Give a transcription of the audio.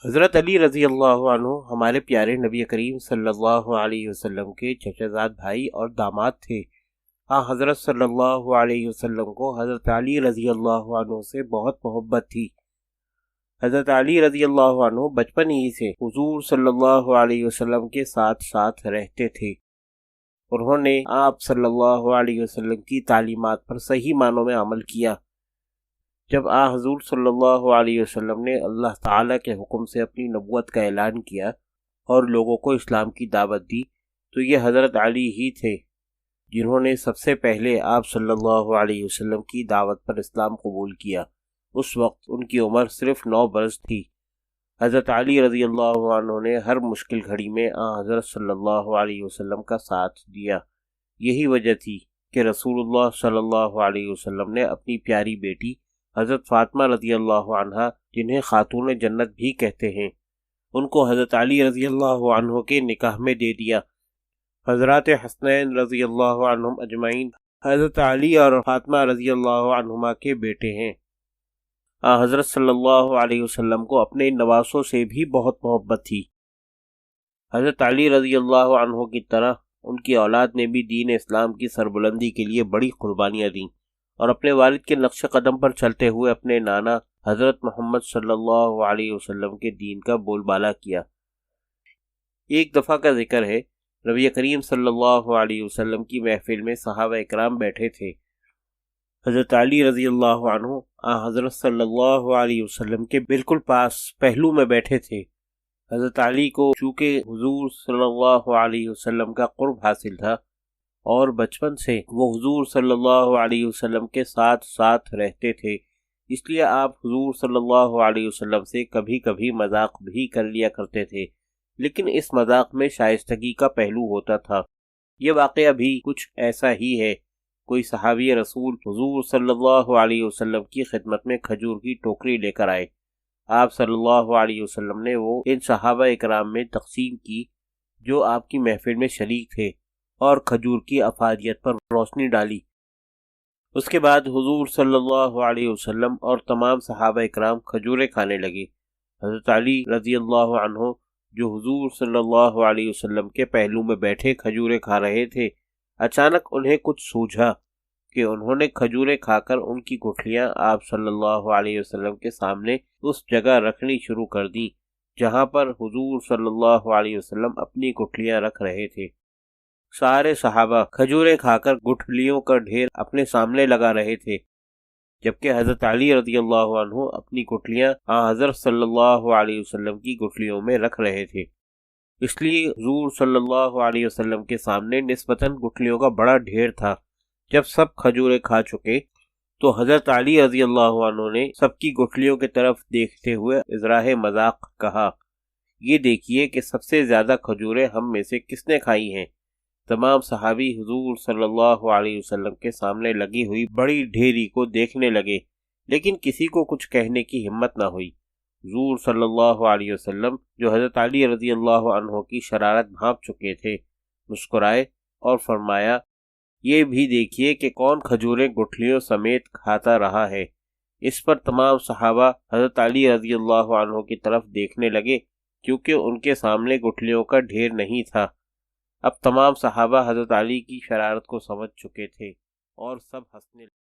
حضرت علی رضی اللہ عنہ ہمارے پیارے نبی کریم صلی اللہ علیہ وسلم کے چچا زاد بھائی اور داماد تھے۔ حضرت صلی اللہ علیہ وسلم کو حضرت علی رضی اللہ عنہ سے بہت محبت تھی۔ حضرت علی رضی اللہ عنہ بچپن ہی سے حضور صلی اللہ علیہ وسلم کے ساتھ ساتھ رہتے تھے۔ انہوں نے آپ صلی اللہ علیہ وسلم کی تعلیمات پر صحیح معنوں میں عمل کیا۔ جب حضور صلی اللہ علیہ وسلم نے اللہ تعالیٰ کے حکم سے اپنی نبوت کا اعلان کیا اور لوگوں کو اسلام کی دعوت دی تو یہ حضرت علی ہی تھے جنہوں نے سب سے پہلے آپ صلی اللہ علیہ وسلم کی دعوت پر اسلام قبول کیا۔ اس وقت ان کی عمر صرف 9 برس تھی۔ حضرت علی رضی اللہ عنہ نے ہر مشکل گھڑی میں حضرت صلی اللہ علیہ وسلم کا ساتھ دیا۔ یہی وجہ تھی کہ رسول اللہ صلی اللہ علیہ وسلم نے اپنی پیاری بیٹی حضرت فاطمہ رضی اللہ عنہا، جنہیں خاتون جنت بھی کہتے ہیں، ان کو حضرت علی رضی اللہ عنہ کے نکاح میں دے دیا۔ حضرات حسنین رضی اللہ عنہم اجمعین حضرت علی اور فاطمہ رضی اللہ عنہما کے بیٹے ہیں۔ حضرت صلی اللہ علیہ وسلم کو اپنے نواسوں سے بھی بہت محبت تھی۔ حضرت علی رضی اللہ عنہ کی طرح ان کی اولاد نے بھی دین اسلام کی سربلندی کے لیے بڑی قربانیاں دیں اور اپنے والد کے نقش قدم پر چلتے ہوئے اپنے نانا حضرت محمد صلی اللہ علیہ وسلم کے دین کا بول بالا کیا۔ ایک دفعہ کا ذکر ہے، نبی کریم صلی اللہ علیہ وسلم کی محفل میں صحابہ اکرام بیٹھے تھے۔ حضرت علی رضی اللہ عنہ حضرت صلی اللہ علیہ وسلم کے بالکل پاس پہلو میں بیٹھے تھے۔ حضرت علی کو چونکہ حضور صلی اللہ علیہ وسلم کا قرب حاصل تھا اور بچپن سے وہ حضور صلی اللہ علیہ وسلم کے ساتھ ساتھ رہتے تھے، اس لیے آپ حضور صلی اللہ علیہ وسلم سے کبھی کبھی مذاق بھی کر لیا کرتے تھے، لیکن اس مذاق میں شائستگی کا پہلو ہوتا تھا۔ یہ واقعہ بھی کچھ ایسا ہی ہے۔ کوئی صحابی رسول حضور صلی اللہ علیہ وسلم کی خدمت میں کھجور کی ٹوکری لے کر آئے۔ آپ صلی اللہ علیہ وسلم نے وہ ان صحابہ اکرام میں تقسیم کی جو آپ کی محفل میں شریک تھے اور کھجور کی افادیت پر روشنی ڈالی۔ اس کے بعد حضور صلی اللہ علیہ وسلم اور تمام صحابہ اکرام کھجوریں کھانے لگے۔ حضرت علی رضی اللہ عنہ جو حضور صلی اللہ علیہ وسلم کے پہلو میں بیٹھے کھجوریں کھا رہے تھے، اچانک انہیں کچھ سوجھا کہ انہوں نے کھجوریں کھا کر ان کی گٹھلیاں آپ صلی اللہ علیہ وسلم کے سامنے اس جگہ رکھنی شروع کر دیں جہاں پر حضور صلی اللہ علیہ وسلم اپنی گٹھلیاں رکھ رہے تھے۔ سارے صحابہ کھجوریں کھا کر گٹھلیوں کا ڈھیر اپنے سامنے لگا رہے تھے، جبکہ حضرت علی رضی اللہ عنہ اپنی گٹھلیاں حضرت صلی اللہ علیہ وسلم کی گٹھلیوں میں رکھ رہے تھے۔ اس لیے حضور صلی اللہ علیہ وسلم کے سامنے نسبتاً گٹھلیوں کا بڑا ڈھیر تھا۔ جب سب کھجوریں کھا چکے تو حضرت علی رضی اللہ عنہ نے سب کی گٹھلیوں کی طرف دیکھتے ہوئے اظہار مذاق کہا، یہ دیکھیے کہ سب سے زیادہ کھجوریں ہم میں سے کس نے کھائی ہیں۔ تمام صحابی حضور صلی اللہ علیہ وسلم کے سامنے لگی ہوئی بڑی ڈھیری کو دیکھنے لگے، لیکن کسی کو کچھ کہنے کی ہمت نہ ہوئی۔ حضور صلی اللہ علیہ وسلم جو حضرت علی رضی اللہ عنہ کی شرارت بھانپ چکے تھے، مسکرائے اور فرمایا، یہ بھی دیکھیے کہ کون کھجوریں گٹھلیوں سمیت کھاتا رہا ہے۔ اس پر تمام صحابہ حضرت علی رضی اللہ عنہ کی طرف دیکھنے لگے کیونکہ ان کے سامنے گٹھلیوں کا ڈھیر نہیں تھا۔ اب تمام صحابہ حضرت علی کی شرارت کو سمجھ چکے تھے اور سب ہنسنے